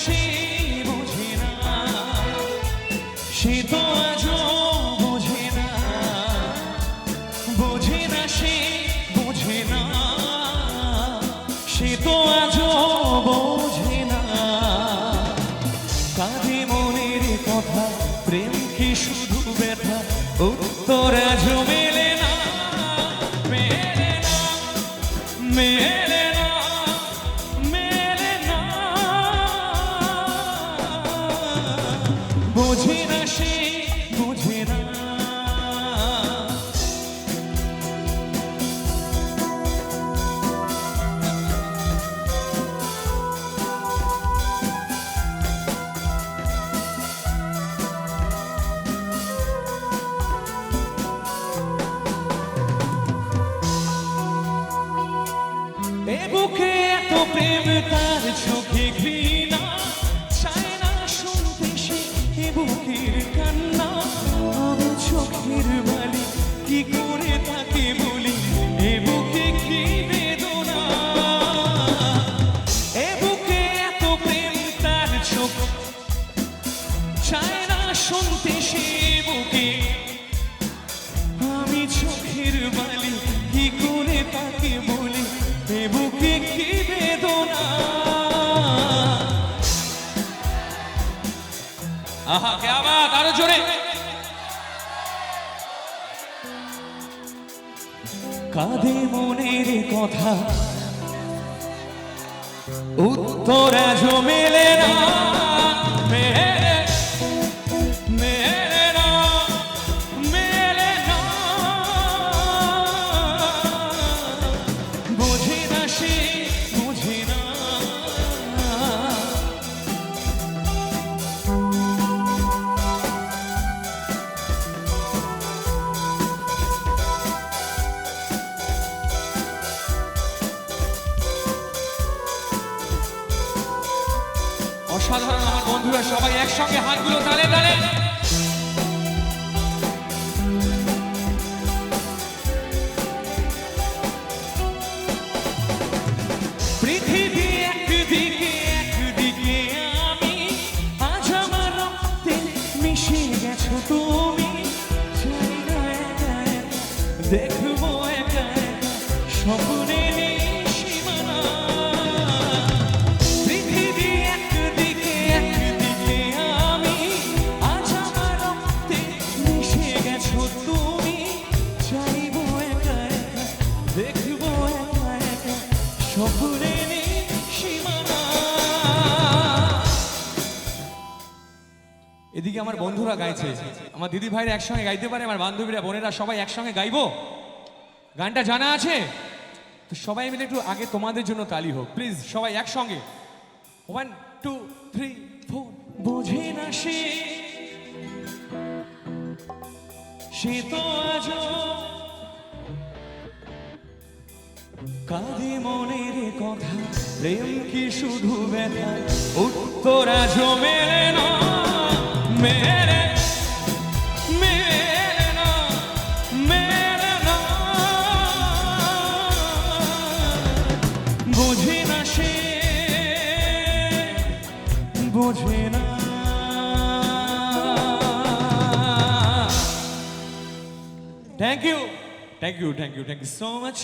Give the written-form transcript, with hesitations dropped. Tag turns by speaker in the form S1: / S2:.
S1: সে বোঝে না, সে তো আজও বোঝে না, বোঝে না সে বোঝে না, সে তো আজও বোঝে না। কাঁদে মনের কথা, প্রেম কি শুধু ব্যথা, উত্তর আজও মেলে না, মেলে না, মেলে না, মেলে না। বোঝে না সে বোঝে না। এ বুকে এত প্রেম তার চোখে ঘৃণা, চায় না শুনতে সে এ বুকের কান্না। আমি চোখের বালি কি করে তাকে বলি, এ বুকে কি বেদনা। এ বুকে এত প্রেম তার চোখ, চায় না শুনতে সে বুকে। আমি চোখের বালি কি করে তাকে বলি, এ বুকে কি বেদনা। আহা কে বাত, আরো জোরে। কাঁদে মনের কথা, উত্তর আজও মেলে না, মেলে মেলে না, মেলে না। বোঝে না সে বোঝে না। অসাধারণ আমার বন্ধুরা, সবাই একসঙ্গে হাতগুলো তালে তালে। পৃথিবী একদিকে একদিকে আমি, আজ আমার রক্তে মিশে গেছো তুমি। চাই না একা একা দেখবো একা একা স্বপ্নের সীমানা। পৃথিবী একদিকে একদিকে আমি, আজ আমার রক্তে মিশে গেছো তুমি। চাইবো একা একা দেখবো একা একা স্বপ্নের সীমানা। এদিকে আমার বন্ধুরা গাইছে, আমার দিদি ভাইরা একসঙ্গে গাইতে পারে, আমার বান্ধবীরা বোনেরা সবাই একসঙ্গে গাইবো। গানটা জানা আছে তো সবাই মিলে একটু আগে তোমাদের জন্য তালি হোক প্লিজ, সবাই একসঙ্গে। 1 2 3 4। বোঝে না সে, সে তো আজও কাঁদে মনের কথা, প্রেম কি শুধু ব্যথা, উত্তর আজও মেলে না, মেলে মেলে না, মেলে না। বোঝে না সে বোঝে না। Thank you, thank you, thank you, thank you so much.